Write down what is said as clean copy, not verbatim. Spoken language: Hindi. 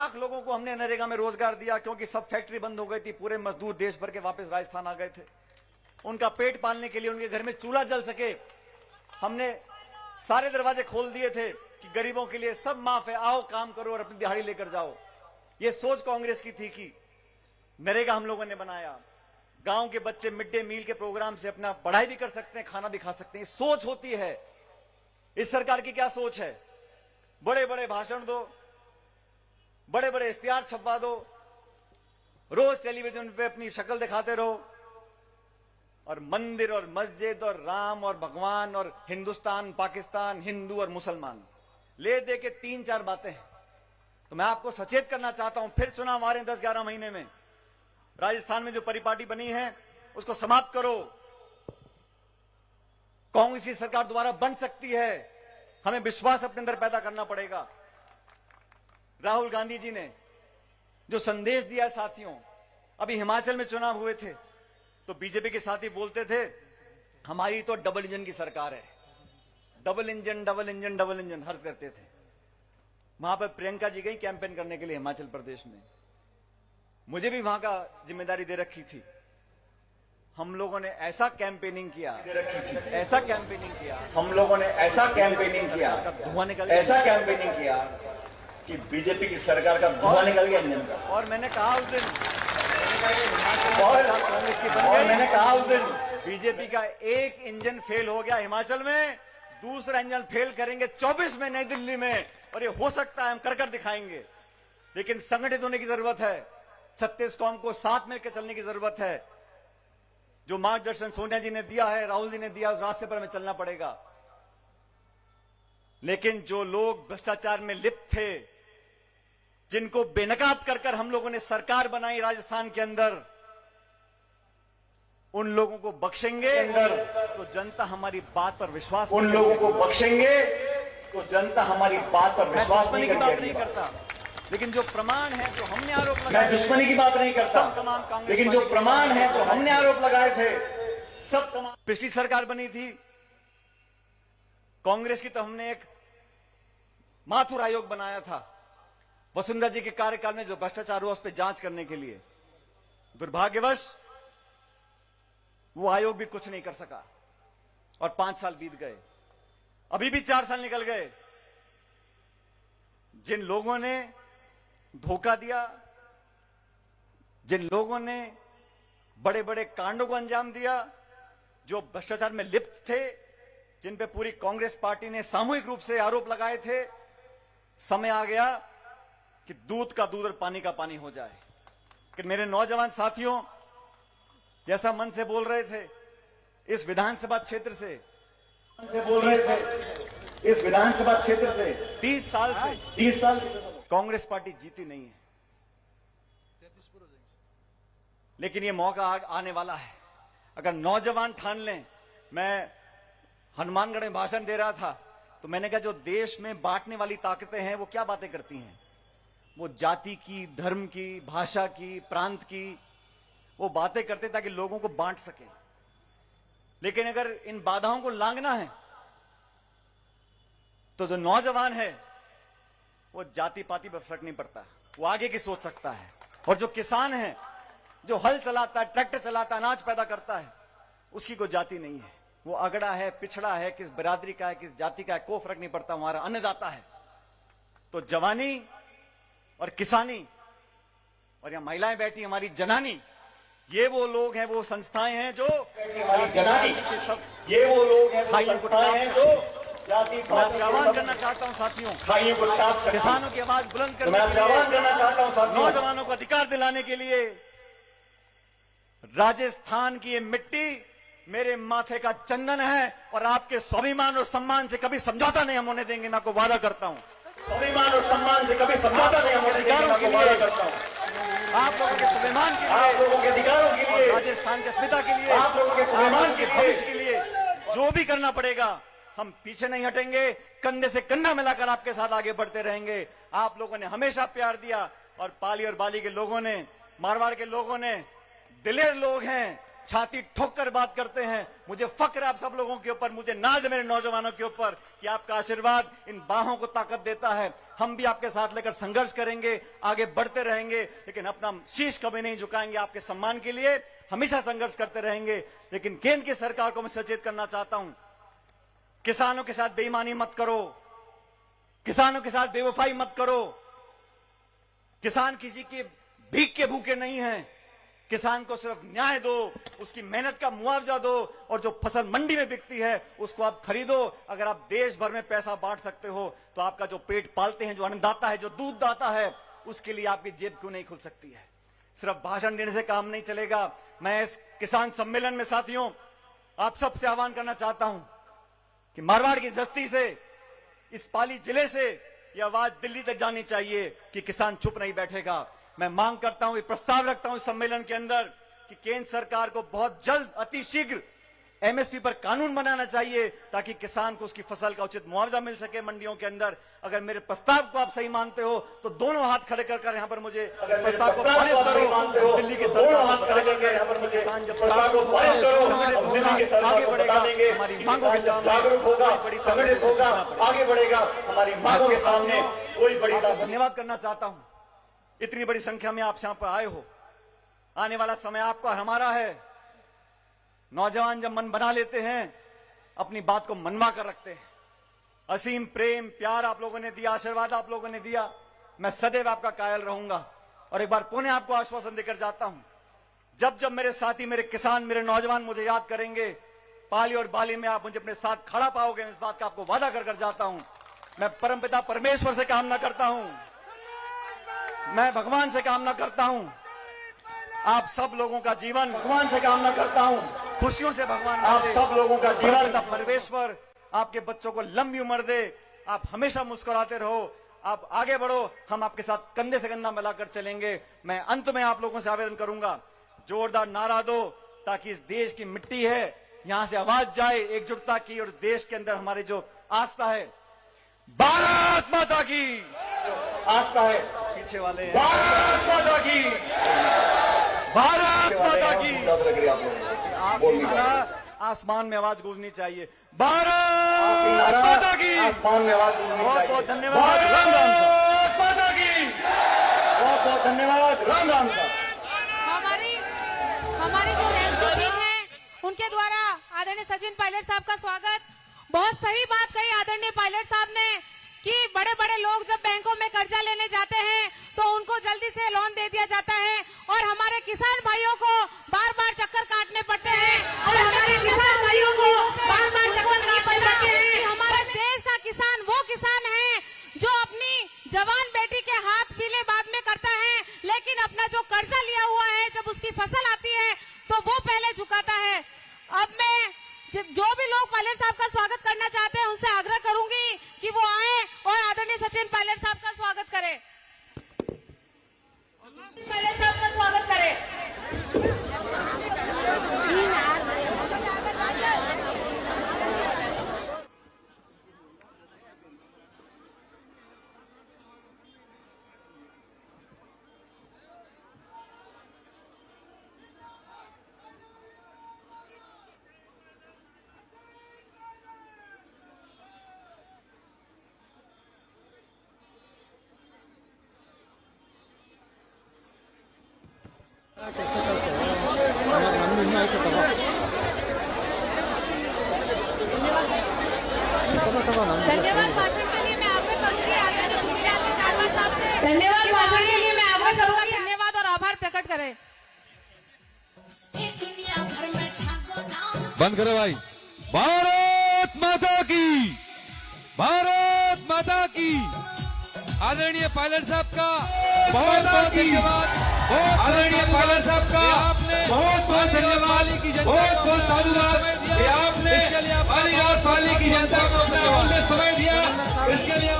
लाख लोगों को हमने नरेगा में रोजगार दिया, क्योंकि सब फैक्ट्री बंद हो गई थी। पूरे मजदूर देश भर के वापस राजस्थान आ गए थे। उनका पेट पालने के लिए, उनके घर में चूल्हा जल सके, हमने सारे दरवाजे खोल दिए थे कि गरीबों के लिए सब माफ है, आओ काम करो और अपनी दिहाड़ी लेकर जाओ। ये सोच कांग्रेस की थी कि नरेगा हम लोगों ने बनाया। गांव के बच्चे मिड डे मील के प्रोग्राम से अपना पढ़ाई भी कर सकते हैं, खाना भी खा सकते हैं। सोच होती है। इस सरकार की क्या सोच है? बड़े बड़े भाषण दो, बड़े बड़े इश्तिहार छपवा दो, रोज टेलीविजन पे अपनी शक्ल दिखाते रहो, और मंदिर और मस्जिद और राम और भगवान और हिंदुस्तान, पाकिस्तान, हिंदू और मुसलमान ले दे के 3-4 बातें हैं। तो मैं आपको सचेत करना चाहता हूं, फिर चुनाव आ रहे हैं 10-11 महीने में। राजस्थान में जो परिपाटी बनी है उसको समाप्त करो। कांग्रेस की सरकार दोबारा बन सकती है। हमें विश्वास अपने अंदर पैदा करना पड़ेगा। राहुल गांधी जी ने जो संदेश दिया है साथियों, अभी हिमाचल में चुनाव हुए थे तो बीजेपी के साथी बोलते थे हमारी तो डबल इंजन की सरकार है, double engine double engine double engine हर करते थे। वहां पर प्रियंका जी गई कैंपेन करने के लिए हिमाचल प्रदेश में। मुझे भी वहां का जिम्मेदारी दे रखी थी। हम लोगों ने ऐसा कैंपेनिंग किया, ऐसा कैंपेनिंग किया, हम लोगों ने ऐसा कैंपेनिंग किया, धुआं निकल, ऐसा कैंपेनिंग किया कि बीजेपी की सरकार का धुआं निकल गया इंजन का। और मैंने कहा उस दिन, कांग्रेस की बन गई, मैंने कहा उस दिन बीजेपी का एक इंजन फेल हो गया हिमाचल में, दूसरा इंजन फेल करेंगे 24 में नई दिल्ली में, और ये हो सकता है हम कर दिखाएंगे। लेकिन संगठित होने की जरूरत है। 36 कौम को साथ मिलकर चलने की जरूरत है। जो मार्गदर्शन सोनिया जी ने दिया है, राहुल जी ने दिया, उस रास्ते पर हमें चलना पड़ेगा। लेकिन जो लोग भ्रष्टाचार में लिप्त थे, जिनको बेनकाब कर हम लोगों ने सरकार बनाई राजस्थान के अंदर, उन लोगों को बख्शेंगे तो जनता हमारी बात पर विश्वास, उन लोगों को बख्शेंगे तो जनता हमारी बात पर विश्वास नहीं करता। लेकिन जो प्रमाण है, जो हमने आरोप लगाए, मैं दुश्मनी की बात नहीं करता, तमाम कांग्रेस, लेकिन जो प्रमाण है, जो हमने आरोप लगाए थे, सब तमाम। पिछली सरकार बनी थी कांग्रेस की, तो हमने एक माथुर आयोग बनाया था वसुंधरा जी के कार्यकाल में, जो भ्रष्टाचार हुआ उस पर जांच करने के लिए। दुर्भाग्यवश वो आयोग भी कुछ नहीं कर सका और 5 साल बीत गए। अभी भी 4 साल निकल गए। जिन लोगों ने धोखा दिया, जिन लोगों ने बड़े बड़े कांडों को अंजाम दिया, जो भ्रष्टाचार में लिप्त थे, जिन पे पूरी कांग्रेस पार्टी ने सामूहिक रूप से आरोप लगाए थे, समय आ गया कि दूध का दूध और पानी का पानी हो जाए। कि मेरे नौजवान साथियों, जैसा मन से बोल रहे थे, इस विधानसभा क्षेत्र से बोल रहे थे, इस विधानसभा क्षेत्र से 30 साल कांग्रेस पार्टी जीती नहीं है। लेकिन ये मौका आने वाला है। अगर नौजवान ठान लें, मैं हनुमानगढ़ में भाषण दे रहा था तो मैंने कहा जो देश में बांटने वाली ताकतें हैं वो क्या बातें करती हैं? वो जाति की, धर्म की, भाषा की, प्रांत की वो बातें करते ताकि लोगों को बांट सके। लेकिन अगर इन बाधाओं को लांघना है तो जो नौजवान है वो जाति पाति पर फर्क नहीं पड़ता, वो आगे की सोच सकता है। और जो किसान है, जो हल चलाता है, ट्रैक्टर चलाता है, अनाज पैदा करता है, उसकी कोई जाति नहीं है। वो अगड़ा है, पिछड़ा है, किस बिरादरी का है, किस जाति का है, कोई फर्क नहीं पड़ता, हमारा अन्नदाता है। तो जवानी और किसानी, और यहां महिलाएं बैठी, हमारी जनानी, ये वो लोग हैं, वो संस्थाएं हैं जो हमारी जनानी के सब, ये वो लोग हैं, वो संस्थाएं हैं जो मैं आह्वान करना चाहता हूं साथियों, किसानों की आवाज बुलंद करने के लिए, आह्वान करना चाहता हूं साथियों, नौजवानों को अधिकार दिलाने के लिए। राजस्थान की ये मिट्टी मेरे माथे का चंदन है और आपके स्वाभिमान और सम्मान से कभी समझौता नहीं हम होने देंगे। मैं आपको वादा करता हूं, स्वाभिमान और सम्मान से कभी समझौता नहीं हम होने देंगे। मैं आपको वादा करता हूं, आप लोगों के स्वाभिमान के लिए, आप लोगों के अधिकारों के लिए, राजस्थान के अस्मिता के लिए, आप लोगों के स्वाभिमान के भविष्य के लिए जो भी करना पड़ेगा, हम पीछे नहीं हटेंगे। कंधे से कंधा मिलाकर आपके साथ आगे बढ़ते रहेंगे। आप लोगों ने हमेशा प्यार दिया और पाली और बाली के लोगों ने, मारवाड़ के लोगों ने, दिलेर लोग हैं, छाती ठोक कर बात करते हैं। मुझे फक्र है आप सब लोगों के ऊपर, मुझे नाज है मेरे नौजवानों के ऊपर कि आपका आशीर्वाद इन बाहों को ताकत देता है। हम भी आपके साथ लेकर संघर्ष करेंगे, आगे बढ़ते रहेंगे, लेकिन अपना शीश कभी नहीं झुकाएंगे। आपके सम्मान के लिए हमेशा संघर्ष करते रहेंगे। लेकिन केंद्र की सरकार को मैं सचेत करना चाहता हूं, किसानों के साथ बेईमानी मत करो, किसानों के साथ बेवफाई मत करो। किसान किसी के भीख के भूखे नहीं हैं। किसान को सिर्फ न्याय दो, उसकी मेहनत का मुआवजा दो, और जो फसल मंडी में बिकती है उसको आप खरीदो। अगर आप देश भर में पैसा बांट सकते हो तो आपका जो पेट पालते हैं, जो अन्नदाता है, जो दूध दाता है, उसके लिए आपकी जेब क्यों नहीं खुल सकती है? सिर्फ भाषण देने से काम नहीं चलेगा। मैं इस किसान सम्मेलन में साथियों आप सबसे आह्वान करना चाहता हूं कि मारवाड़ की धरती से, इस पाली जिले से यह आवाज दिल्ली तक जानी चाहिए कि किसान चुप नहीं बैठेगा। मैं मांग करता हूं, ये प्रस्ताव रखता हूं इस सम्मेलन के अंदर कि केंद्र सरकार को बहुत जल्द, अति शीघ्र एमएसपी पर कानून बनाना चाहिए ताकि किसान को उसकी फसल का उचित मुआवजा मिल सके मंडियों के अंदर। अगर मेरे प्रस्ताव को आप सही मानते हो तो दोनों हाथ खड़े कर यहां पर मुझे प्रस्ताव को पारित करो। दिल्ली की सरकार किसान जब आगे बढ़ेगा, हमारी मांगों के सामने बड़ी संगठित होगा, आगे बढ़ेगा, हमारी मांगों के सामने कोई बड़ी। धन्यवाद करना चाहता हूं, इतनी बड़ी संख्या में आप यहां पर आए हो। आने वाला समय आपका हमारा है। नौजवान जब मन बना लेते हैं, अपनी बात को मनवा कर रखते हैं। असीम प्रेम प्यार आप लोगों ने दिया, आशीर्वाद आप लोगों ने दिया, मैं सदैव आपका कायल रहूंगा। और एक बार पुनः आपको आश्वासन देकर जाता हूं, जब जब मेरे साथी, मेरे किसान, मेरे नौजवान मुझे याद करेंगे, पाली और बाली में आप मुझे अपने साथ खड़ा पाओगे। इस बात का आपको वादा कर जाता हूं। मैं परमपिता परमेश्वर से कामना करता हूं, मैं भगवान से कामना करता हूं, आप सब लोगों का जीवन, भगवान से कामना करता हूं, खुशियों से भगवान आप सब लोगों का जीवन, परमेश्वर आपके बच्चों को लंबी उम्र दे, आप हमेशा मुस्कुराते रहो, आप आगे बढ़ो, हम आपके साथ कंधे से कंधा मिलाकर चलेंगे। मैं अंत में आप लोगों से आवेदन करूंगा, जोरदार नारा दो ताकि इस देश की मिट्टी है, यहां से आवाज जाए एकजुटता की, और देश के अंदर हमारी जो आस्था है, भारत माता की आस्था है, पीछे वाले भारत माता की, भारत माता की, आसमान में आवाज गूंजनी चाहिए, भारत माता की, आसमान में आवाज गूंजनी चाहिए। बहुत बहुत धन्यवाद, राम राम साहब, माता की बहुत बहुत धन्यवाद, राम राम साहब। हमारी जो रेस्क्यू टीम है उनके द्वारा आदरणीय सचिन पायलट साहब का स्वागत। बहुत सही बात कही आदरणीय पायलट साहब ने कि बड़े बड़े लोग जब बैंकों में कर्जा लेने जाते हैं तो उनको जल्दी से लोन दे दिया जाता है, और हमारे किसान भाइयों को बार बार चक्कर काटने पड़ते हैं, और हमारे किसान भाइयों को बार बार चक्कर नहीं पड़ता कि हमारे देश का किसान वो किसान है जो अपनी जवान बेटी के हाथ पीले बाद में करता है, लेकिन अपना जो कर्जा लिया हुआ है जब उसकी फसल आती है तो वो पहले झुकाता है। अब मैं जो भी लोग पायलट साहब का स्वागत करना चाहते हैं उनसे आग्रह करूंगी कि वो आए और आदरणीय सचिन पायलट साहब का स्वागत करें। पायलट साहब का स्वागत करें। धन्यवाद भाषण के लिए मैं आग्रह करूंगी आदरणीय चुनीलाल चावला साहब से। धन्यवाद भाषण के लिए मैं आग्रह करूंगी, धन्यवाद और आभार प्रकट करें। बंद करो भाई। भारत माता की, भारत माता की। आदरणीय पायलट साहब का बहुत बहुत धन्यवाद। आदरणीय पायलट साहब का आपने बहुत बहुत धन्यवाद। बहुत बहुत साधुवाद आपने इसके लिए पाली की जनता को समय दिया, इसके लिए